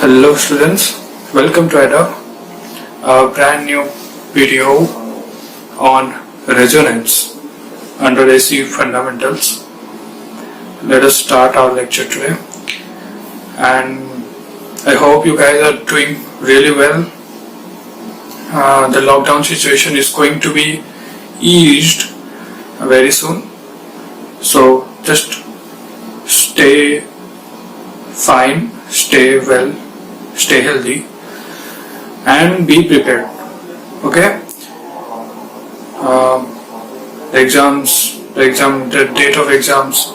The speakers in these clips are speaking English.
Hello students, welcome to ADA, a brand new video on resonance under AC fundamentals. Let us start our lecture today, and I hope you guys are doing really well. The lockdown situation is going to be eased very soon, so just stay fine, stay well, stay healthy, and be prepared. Okay. The date of exams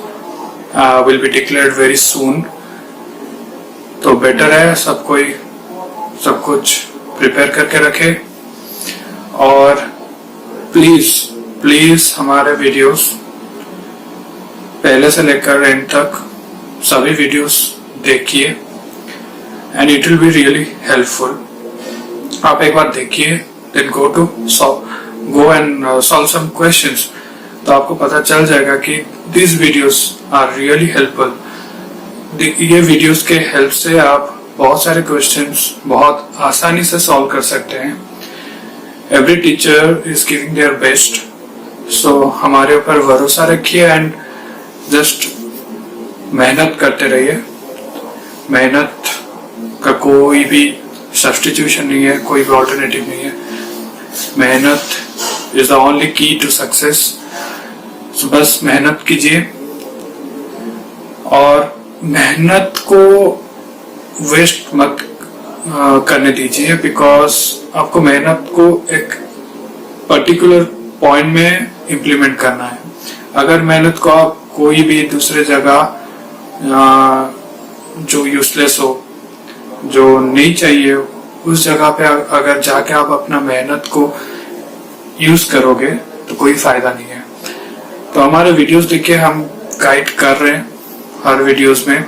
will be declared very soon. तो better है सब कुछ prepare करके रखे, और please हमारे videos पहले से लेकर एंड तक सभी वीडियोस देखिए, and it will be really helpful. आप एक बार देखिए, then go and solve some questions, तो आपको पता चल जाएगा कि this videos are really helpful. ये वीडियोस के हेल्प से आप बहुत सारे क्वेश्चंस बहुत आसानी से सॉल्व कर सकते हैं. Every teacher is giving their best, so हमारे ऊपर भरोसा रखिए एंड जस्ट मेहनत करते रहिए. मेहनत का कोई भी सब्स्टिट्यूशन नहीं है, कोई भी ऑल्टरनेटिव नहीं है. मेहनत इज द ओनली की टू सक्सेस. सो बस मेहनत कीजिए और मेहनत को वेस्ट मत करने दीजिए, बिकॉज आपको मेहनत को एक पर्टिकुलर पॉइंट में इम्प्लीमेंट करना है. अगर मेहनत को आप कोई भी दूसरे जगह जो यूजलेस हो, जो नहीं चाहिए, उस जगह पे अगर जाके आप अपना मेहनत को यूज करोगे तो कोई फायदा नहीं है. तो हमारे वीडियोस देखिए, हम गाइड कर रहे हैं हर वीडियोस में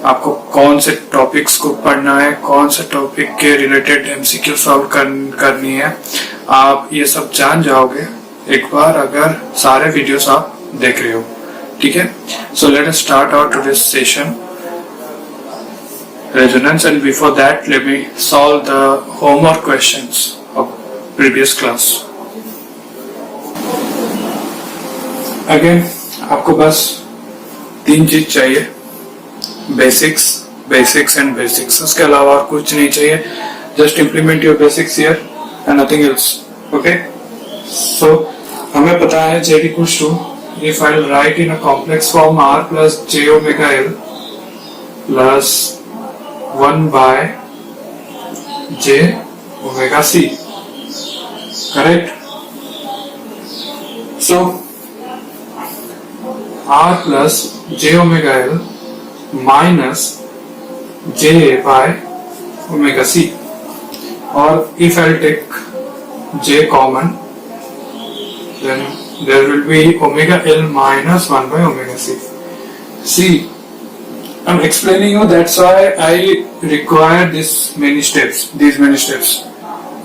आपको कौन से टॉपिक्स को पढ़ना है, कौन से टॉपिक के रिलेटेड एमसीक्यू सॉल्व करनी है. आप ये सब जान जाओगे एक बार अगर सारे वीडियोस आप देख रहे हो. ठीक है, so let us start our today's session resonance, and before that let me solve the homework questions of previous class. Again आपको बस 3 चीज चाहिए, बेसिक्स एंड बेसिक्स. उसके अलावा और कुछ नहीं चाहिए. Just implement your basics here and nothing else. Okay, so हमें पता है z equals to, if I'll write in a complex form, r plus j omega l plus 1 by j omega c. Correct? So r plus j omega l minus j by omega c, or if I'll take j common, then there will be omega l minus 1 by omega c. See, I'm explaining you, that's why I require these many steps.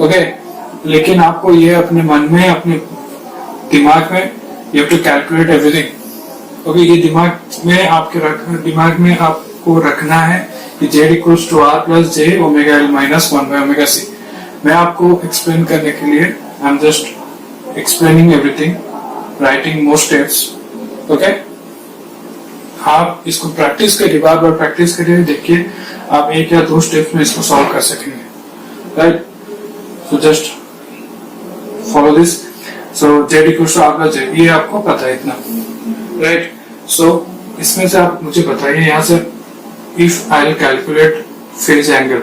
Okay, लेकिन आपको ये अपने मन में, अपने दिमाग में, you have to calculate everything. Okay, ये दिमाग में आपको रखना है कि z equals to r plus j omega l minus 1 by omega c. मैं आपको explain करने के लिए I'm just explaining everything, writing more steps. Okay, आप इसको प्रैक्टिस करिए, बार बार प्रैक्टिस करिए, देखिए आप 1 या 2 स्टेप्स में इसको सॉल्व कर सकेंगे. Right, so just follow this. So z equals to r plus j, ये आपको पता है इतना. राइट, सो इसमें से आप मुझे बताइए, यहाँ से if I will calculate phase angle,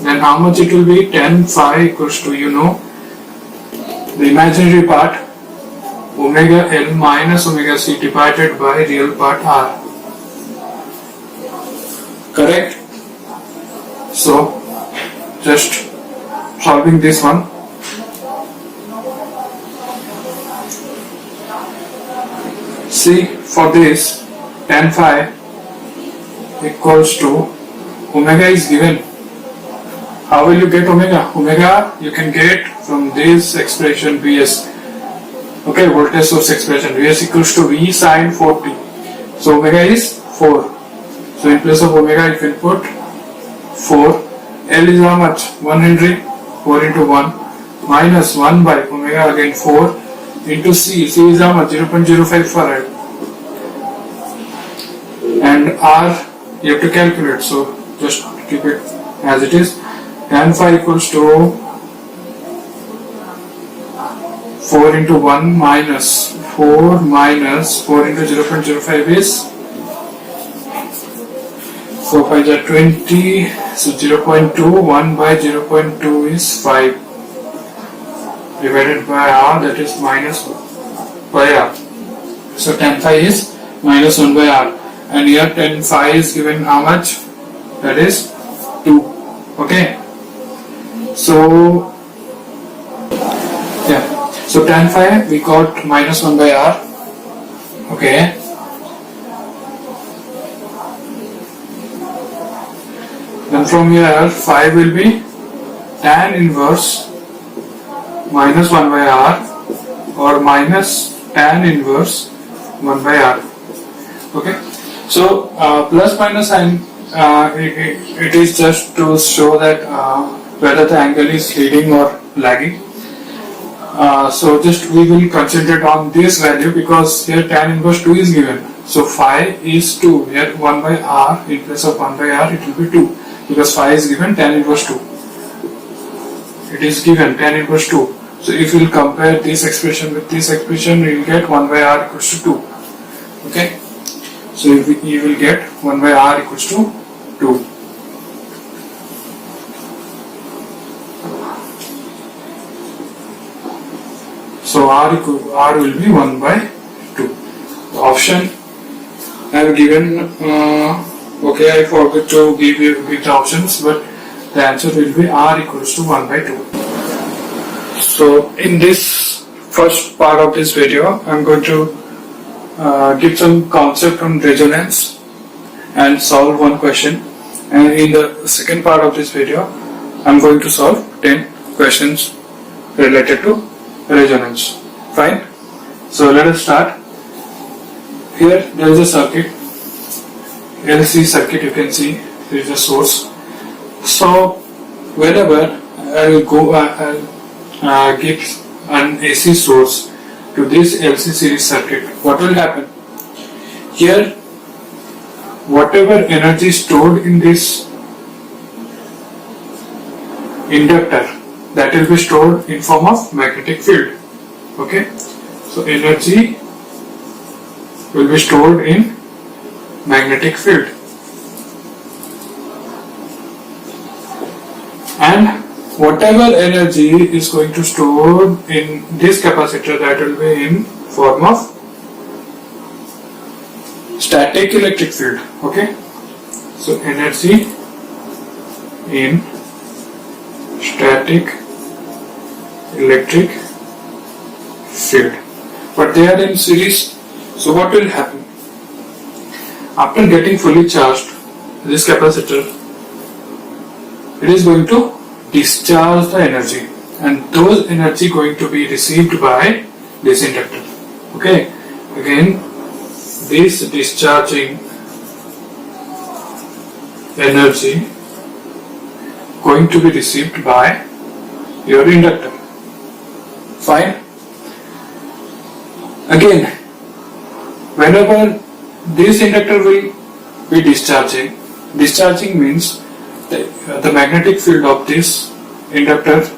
then how much it will be. tan phi equals to, you know, the imaginary part omega l minus omega c divided by real part r. Correct? So just solving this one. See, for this tan phi equals to omega is given. How will you get omega? Omega you can get from this expression Vs. Okay, voltage source expression Vs equals to V sin 4t. So omega is 4. So in place of omega you can put 4. L is how much? 1 Henry. 4 into 1 minus 1 by omega again 4 into C. C is how much? 0.05 farad. And R you have to calculate. So just keep it as it is. Tan phi equals to 4 into 1 minus 4 into 0.05 is 4 5 are 20, so 0.2, 1 by 0.2 is 5 divided by R, that is minus by R. So tan phi is minus 1 by R, and here tan phi is given how much? That is 2. Okay. So yeah, so tan phi we got minus 1 by R. Okay. Then from here phi will be tan inverse minus 1 by R or minus tan inverse 1 by R. Okay. So plus minus sign it is just to show that whether the angle is leading or lagging. So just we will concentrate on this value because here tan inverse 2 is given. So phi is 2. Here 1 by R, in place of 1 by R it will be 2 because phi is given tan inverse 2. It is given tan inverse 2. So if you will compare this expression with this expression, you will get 1 by R equals to 2. Okay. So you will get 1 by R equals to 2. So R will be 1 by 2. The option I have given, okay, I forgot to give the options, but the answer will be R equals to 1 by 2. So in this first part of this video, I am going to give some concept on resonance and solve one question, and in the second part of this video I am going to solve 10 questions related to resonance. Fine. So let us start. Here there is a circuit, LC circuit, you can see there is a source. So whenever I will go give an AC source to this LC series circuit, what will happen? Here whatever energy stored in this inductor, that will be stored in form of magnetic field. Okay, so energy will be stored in magnetic field, and whatever energy is going to store in this capacitor, that will be in form of static electric field. Okay, so energy in static electric field, but they are in series. So what will happen? After getting fully charged, this capacitor, it is going to discharge the energy, and those energy going to be received by this inductor. Okay, again this discharging energy going to be received by your inductor. Fine. Again, whenever this inductor will be discharging means the magnetic field of this inductor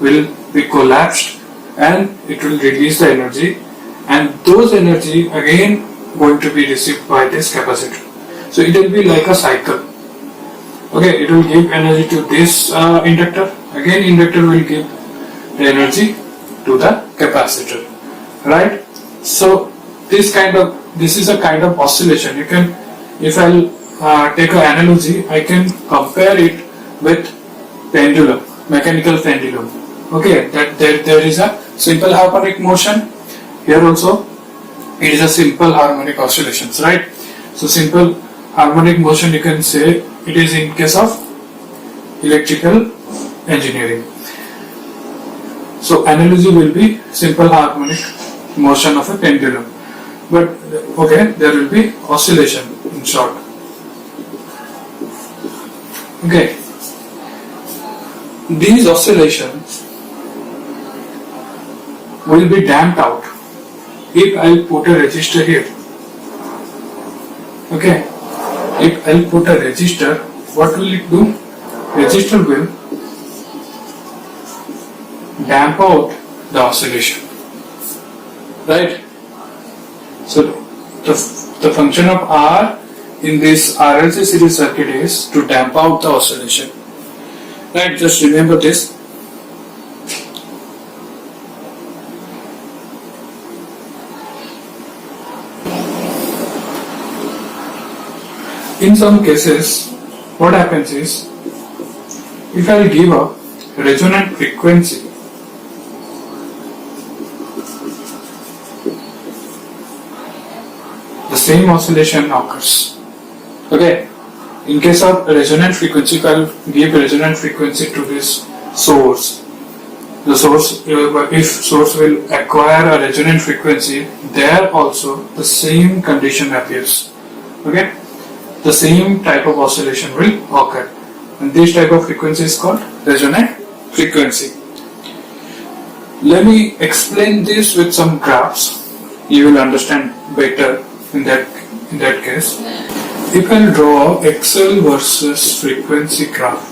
will be collapsed and it will release the energy, and those energy again going to be received by this capacitor. So it will be like a cycle. Okay, it will give energy to this inductor, again inductor will give the energy to the capacitor, right? So this is a kind of oscillation. You can, if I'll take an analogy, I can compare it with pendulum, mechanical pendulum. Okay, that there is a simple harmonic motion. Here also it is a simple harmonic oscillations, right? So simple harmonic motion, you can say it is in case of electrical engineering. So analogy will be simple harmonic motion of a pendulum, but okay, there will be oscillation in short. Okay, these oscillations will be damped out if I'll put a resistor here. Okay, if I'll put a resistor, what will it do? Resistor will damp out the oscillation, right? So the function of R in this RLC series circuit is to damp out the oscillation, right? Just remember this. In some cases, what happens is, if I give a resonant frequency, the same oscillation occurs. Okay, in case of resonant frequency, if I will give a resonant frequency to this source, the source, if source will acquire a resonant frequency, there also the same condition appears. Okay, the same type of oscillation will occur, and this type of frequency is called resonant frequency. Let me explain this with some graphs. You will understand better in that case. If I draw XL versus frequency graph,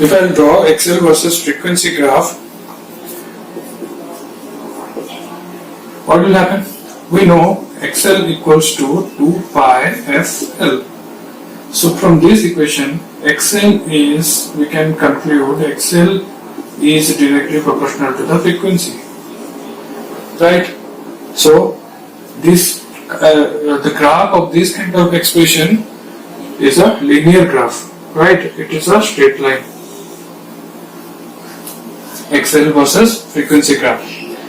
if I draw XL versus frequency graph, what will happen? We know XL equals to 2 pi FL. So from this equation, XL is, we can conclude XL is directly proportional to the frequency, right? So this the graph of this kind of expression is a linear graph, right? It is a straight line. XL versus frequency graph.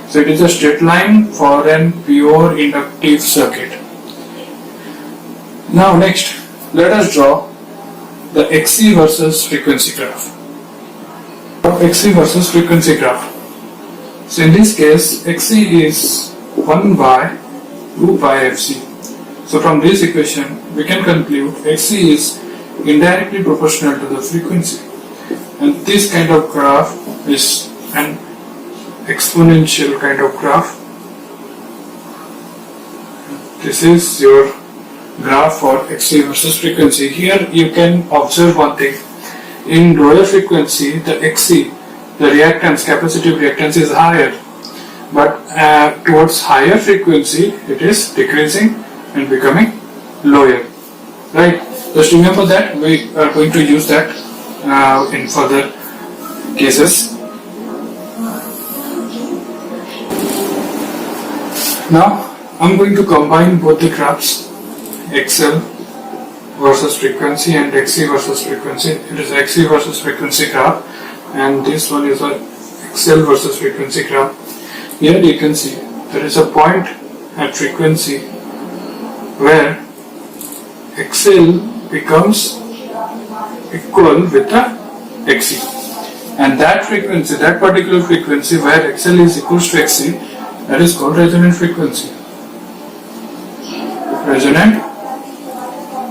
So it is a straight line for an pure inductive circuit. Now next, let us draw the XC versus frequency graph. XC versus frequency graph. So in this case, XC is 1 by 2 pi Fc. So from this equation, we can conclude XC is indirectly proportional to the frequency. And this kind of graph is an exponential kind of graph. This is your graph for XC versus frequency. Here you can observe one thing. In lower frequency, the XC, the reactance, capacitive reactance is higher, but towards higher frequency, it is decreasing and becoming lower, right? Just remember that. We are going to use that in further cases. Now, I'm going to combine both the graphs, XL versus frequency and XC versus frequency. It is XC versus frequency graph, and this one is a XL versus frequency graph. Here you can see there is a point at frequency where XL becomes equal with the XC, and that frequency, that particular frequency where XL is equals to XC, that is called resonant frequency. Resonant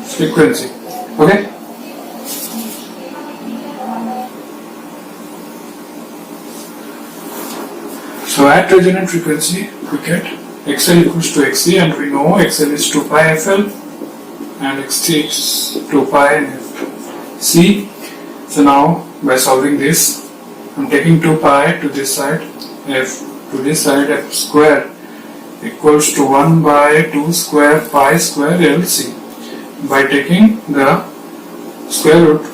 frequency. Okay. So at resonant frequency, we get XL equals to XC, and we know XL is 2 pi FL and XC is 2 pi C. So now by solving this, I'm taking 2 pi to this side, F to this side, F square equals to 1 by 2 square pi square LC. By taking the square root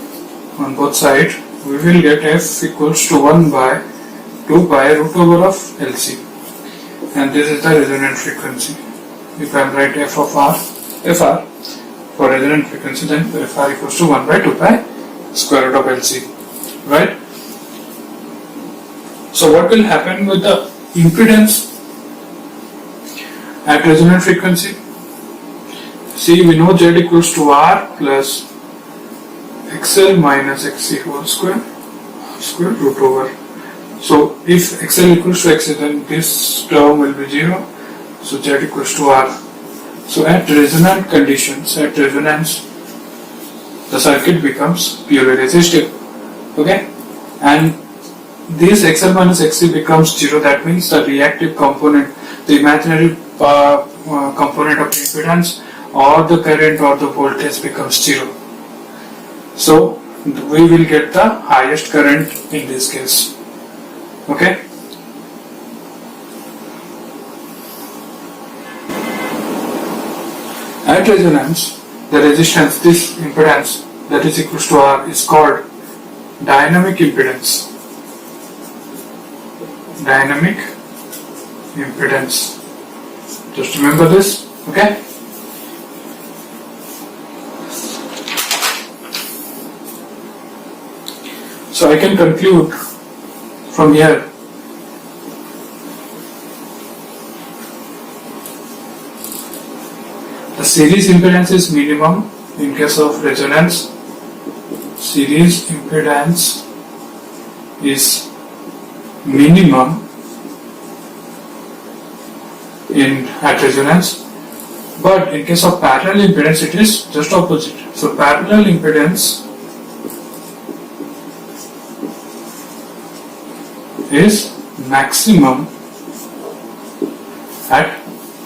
on both sides, we will get F equals to 1 by 2 pi root over of LC, and this is the resonant frequency. If I write F of R, Fr for resonant frequency, then Fr equals to 1 by 2 pi square root of LC, right? So what will happen with the impedance at resonant frequency? See, we know Z equals to R plus XL minus XC whole square root over. So if XL equals to XC, then this term will be 0. So Z equals to R. So at resonant conditions, at resonance, the circuit becomes purely resistive. Okay, and this XL minus XC becomes 0. That means the reactive component, the imaginary component of the impedance or the current or the voltage becomes 0. So we will get the highest current in this case. Okay. At resonance, the resistance, this impedance that is equals to R, is called dynamic impedance. Dynamic impedance. Just remember this, okay? So I can conclude from here the series impedance is minimum in case of resonance. Series impedance is minimum at resonance, but in case of parallel impedance it is just opposite. So parallel impedance is maximum at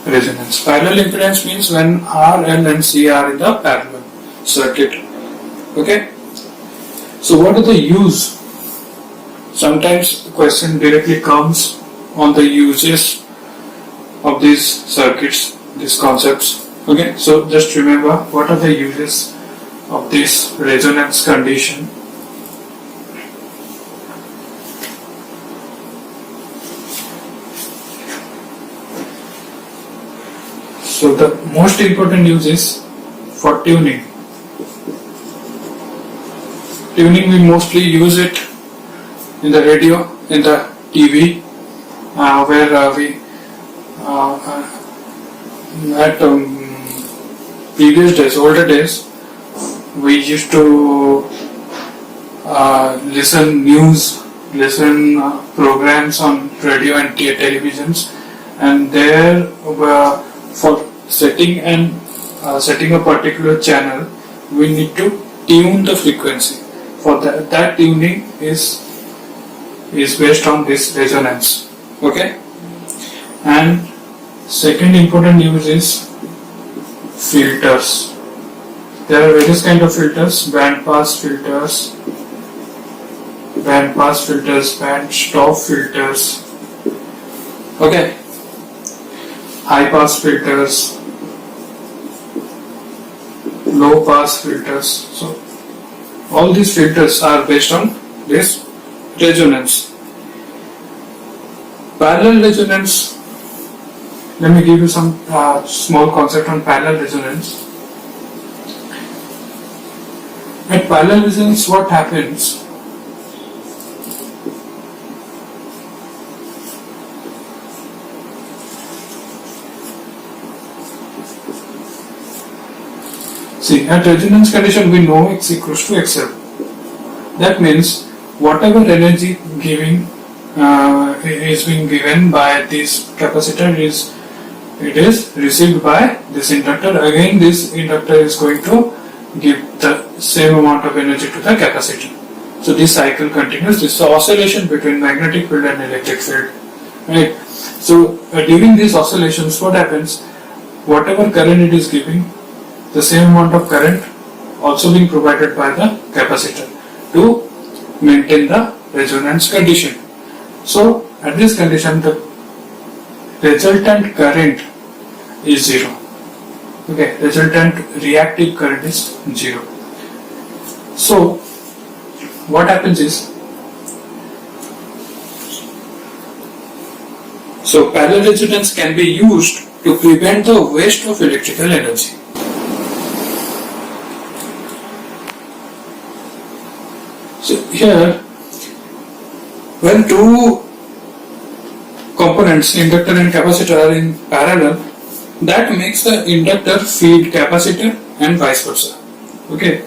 resonance. Parallel impedance means when R, L and C are in the parallel circuit. Okay. So what is the use? Sometimes the question directly comes on the uses of these circuits, these concepts. Okay. So just remember what are the uses of this resonance condition. So the most important use is for tuning. Tuning, we mostly use it in the radio, in the TV, where we at previous days, older days, we used to listen news, listen programs on radio and televisions, and there for setting a particular channel, we need to tune the frequency. For that tuning is based on this resonance. Okay. And second important use is filters. There are various kind of filters: band pass filters, band stop filters. Okay. High pass filters, low pass filters. So all these filters are based on this resonance. Parallel resonance. Let me give you some small concept on parallel resonance. At parallel resonance, what happens? See, at resonance condition we know X equals to XL. That means whatever energy is being given by this capacitor is received by this inductor. Again, this inductor is going to give the same amount of energy to the capacitor. So this cycle continues. This is the oscillation between magnetic field and electric field. Right. So during these oscillations, what happens? Whatever current it is giving, the same amount of current also being provided by the capacitor to maintain the resonance condition. So at this condition, the resultant current is 0. Okay, resultant reactive current is 0. So what happens is, so parallel resonance can be used to prevent the waste of electrical energy. So here, when two components, inductor and capacitor, are in parallel, that makes the inductor feed capacitor and vice versa. Okay.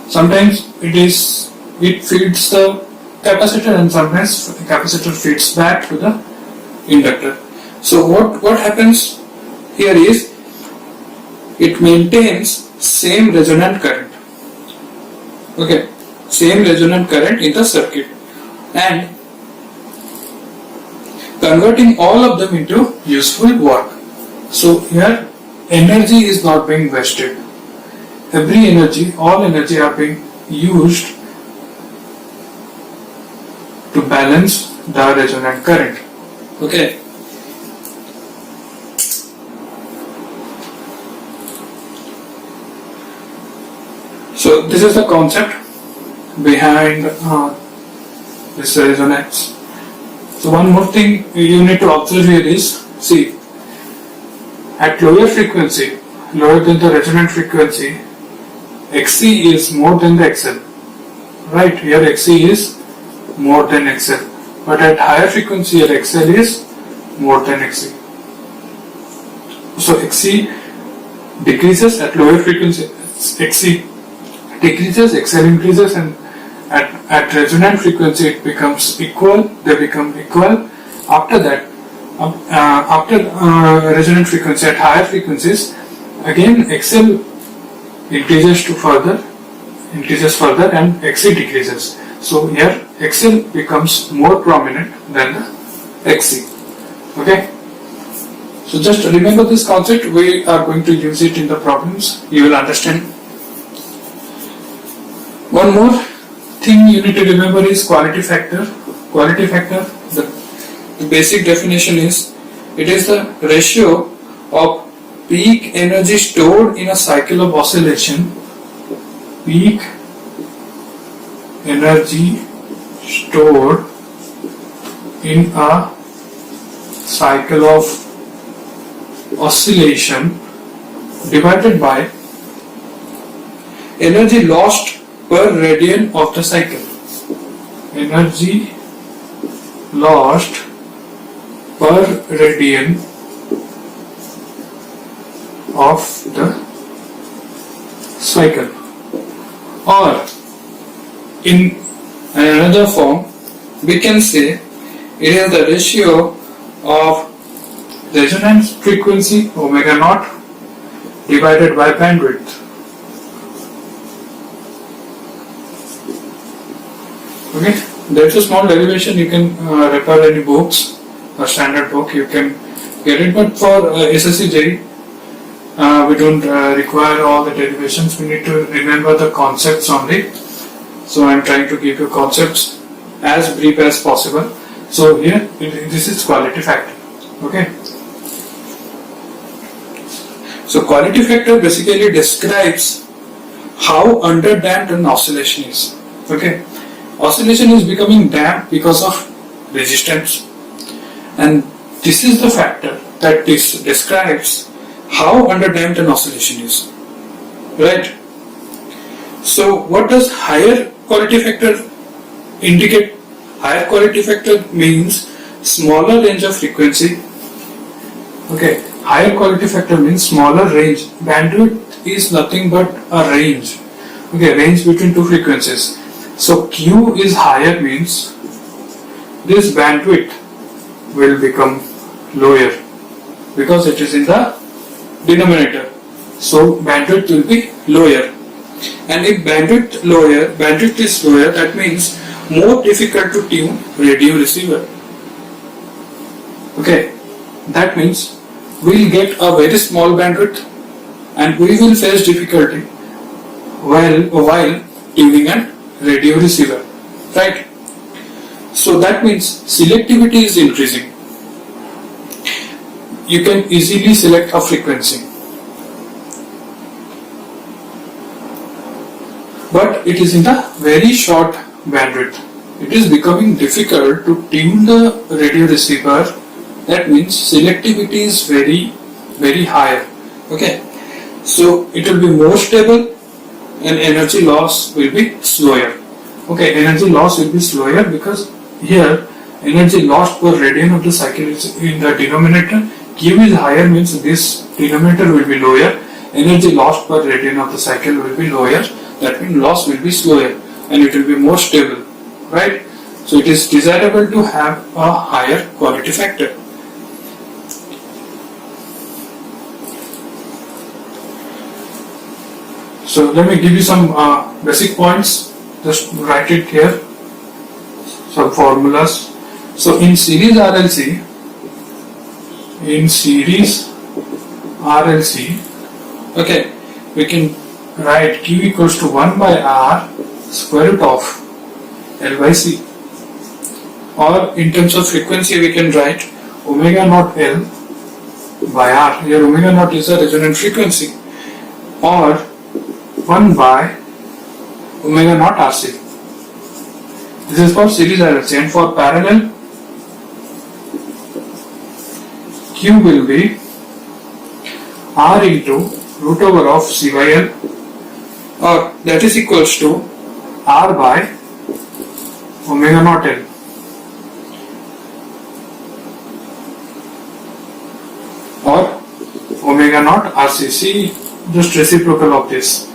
Sometimes it feeds the capacitor and sometimes the capacitor feeds back to the inductor. So what happens here is it maintains same resonant current. Okay, same resonant current in the circuit and converting all of them into useful work. So here energy is not being wasted. Every energy, all energy are being used to balance the resonant current. Okay. So this is the concept behind this resonance. So one more thing you need to observe here is, see, at lower frequency, lower than the resonant frequency, Xc is more than the XL. Right, here Xc is more than XL. But at higher frequency, here XL is more than Xc. So Xc decreases at lower frequency, Xc decreases, XL increases, and at resonant frequency it becomes equal, they become equal. After that, after resonant frequency at higher frequencies, again XL increases further and Xc decreases. So here XL becomes more prominent than the Xc. Okay. So just remember this concept, we are going to use it in the problems, you will understand. One more thing you need to remember is quality factor. Quality factor, the basic definition is, it is the ratio of peak energy stored in a cycle of oscillation, peak energy stored in a cycle of oscillation divided by energy lost per radian of the cycle. Energy lost per radian of the cycle. Or in another form, we can say it is the ratio of resonance frequency omega naught divided by bandwidth. Okay, that's a small derivation. You can refer any books or standard book, you can get it. But for SSC JEE, we don't require all the derivations. We need to remember the concepts only. So I'm trying to give you concepts as brief as possible. So here, this is quality factor. Okay. So quality factor basically describes how underdamped an oscillation is. Okay. Oscillation is becoming damped because of resistance, and this is the factor that describes how underdamped an oscillation is. Right? So what does higher quality factor indicate? Higher quality factor means smaller range of frequency. Okay, higher quality factor means smaller range. Bandwidth is nothing but a range. Okay, range between two frequencies. So Q is higher means this bandwidth will become lower because it is in the denominator. So bandwidth will be lower. And if bandwidth is lower, that means more difficult to tune radio receiver. Okay, that means we will get a very small bandwidth and we will face difficulty while tuning an radio receiver, right? So that means selectivity is increasing. You can easily select a frequency, but it is in a very short bandwidth. It is becoming difficult to tune the radio receiver. That means selectivity is very, very high. Okay, so it will be more stable and energy loss will be slower. Okay, energy loss will be slower because here energy lost per radian of the cycle is in the denominator. Q is higher means this denominator will be lower. Energy lost per radian of the cycle will be lower. That means loss will be slower and it will be more stable, right? So it is desirable to have a higher quality factor. So let me give you some basic points. Just write it here. Some formulas. So in series RLC, okay, we can write Q equals to 1 by R square root of L by C. Or in terms of frequency, we can write omega naught L by R. Here omega naught is the resonant frequency, or 1 by omega naught RC. This is for series RLC, and for parallel, Q will be R into root over of C by L, or that is equals to R by omega naught L. Or omega naught RC. See, just reciprocal of this.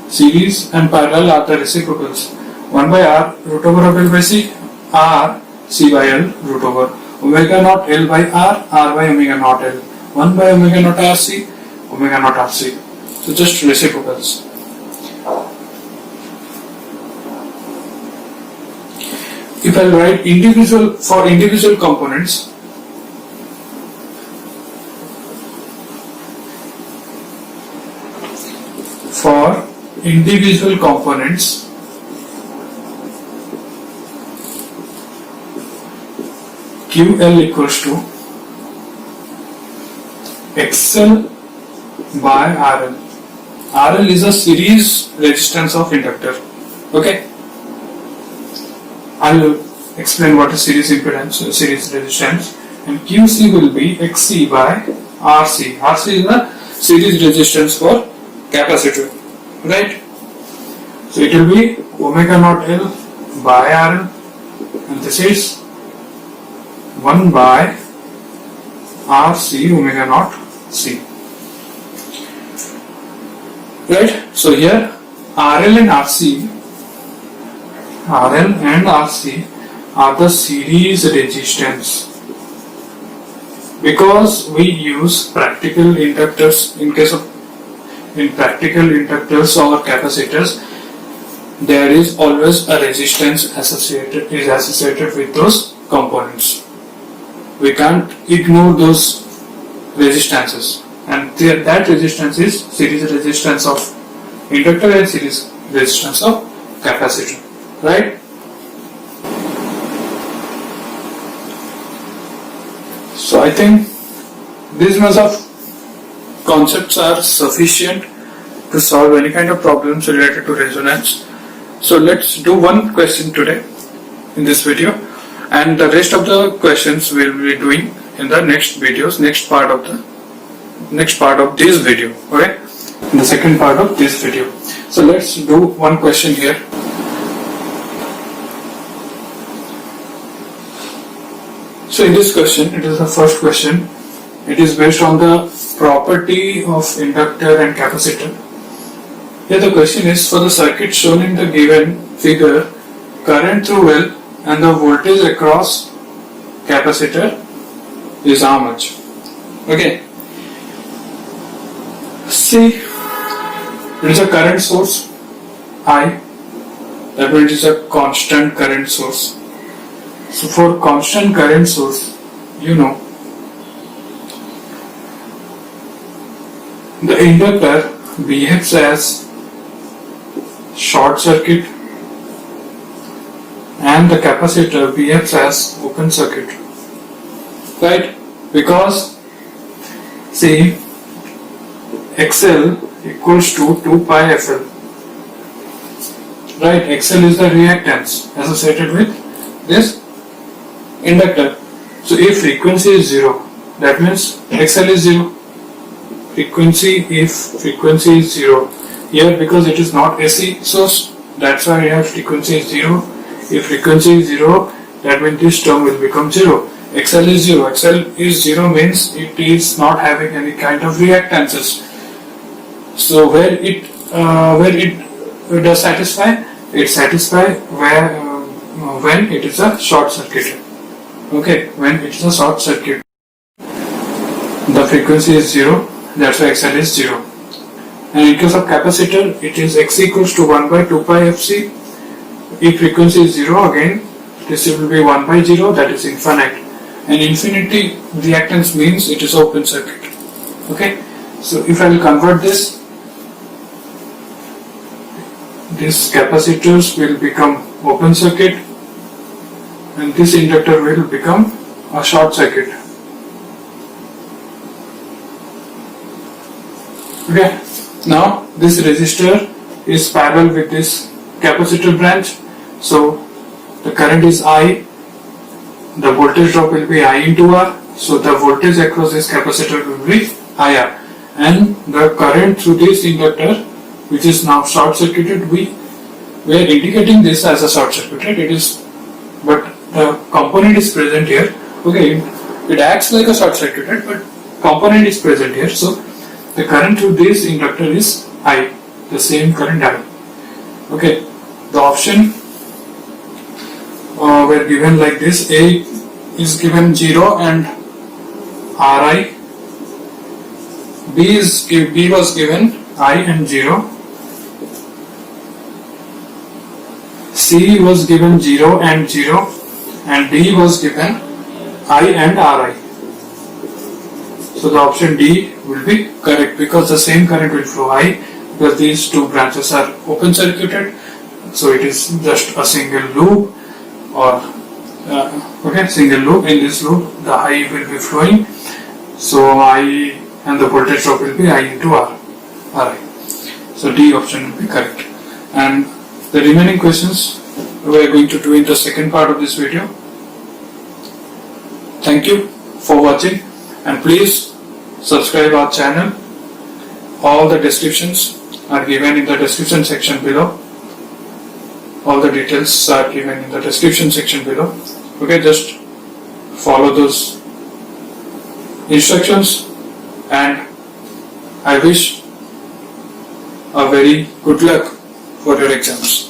Series and parallel are the reciprocals. 1 by R root over of L by C, R C by L root over omega naught L by R by omega naught L. 1 by omega naught RC, omega naught RC. So just reciprocals. If I write individual components, QL equals to XL by RL. RL is a series resistance of inductor. Okay, I'll explain what is series impedance, series resistance, and QC will be XC by RC. RC is the series resistance for capacitor, right? So it will be omega naught L by RL, and this is 1 by RC omega naught C. Right? So here RL and RC are the series resistance, because we use practical inductors. In practical inductors or capacitors, there is always a resistance associated with those components. We can't ignore those resistances, and that resistance is series resistance of inductor and series resistance of capacitor, right? So I think these much of concepts are sufficient to solve any kind of problems related to resonance. So let's do one question today in this video, and the rest of the questions we'll be doing in the next videos, next part of this video, okay? In the second part of this video. So let's do one question here. So in this question, it is the first question. It is based on the property of inductor and capacitor. Here the question is, for the circuit shown in the given figure, current through well and the voltage across capacitor is how much? Okay. See, it is a current source I, that means it is a constant current source. So for constant current source, you know, the inductor behaves as short circuit and the capacitor behaves as open circuit, right? Because see, XL equals to 2 pi FL, right? XL is the reactance associated with this inductor. So if frequency is 0, that means XL is 0. If frequency is 0, here because it is not AC source, that's why we have frequency is 0. If frequency is 0, that means this term will become 0. XL is 0. XL is 0 means it is not having any kind of reactances. So where it does satisfy? It satisfies when it is a short circuit. Okay, when it is a short circuit, the frequency is 0. That's why XL is 0. And in case of capacitor, it is Xc equals to 1 by 2 pi Fc. If frequency is 0, again this will be 1 by 0, that is infinite. And infinity reactance means it is open circuit. Okay, so if I will convert this capacitors will become open circuit and this inductor will become a short circuit. Okay, now this resistor is parallel with this capacitor branch, so the current is I, the voltage drop will be I into R, so the voltage across this capacitor will be IR, and the current through this inductor, which is now short circuited, we are indicating this as a short circuited, it is, but the component is present here. Okay, it acts like a short circuited, but component is present here, so the current through this inductor is I, the same current I. Okay, the option were given like this. A is given 0 and Ri. B was given I and 0. C was given 0 and 0, and D was given I and Ri. So the option D will be correct because the same current will flow I, because these two branches are open circuited, so it is just a single loop, or single loop. In this loop the I will be flowing, so I and the voltage drop will be I into Ri. So D option will be correct. And the remaining questions we are going to do in the second part of this video. Thank you for watching, and please subscribe our channel. All the descriptions are given in the description section below. All the details are given in the description section below. Okay, just follow those instructions, and I wish a very good luck for your exams.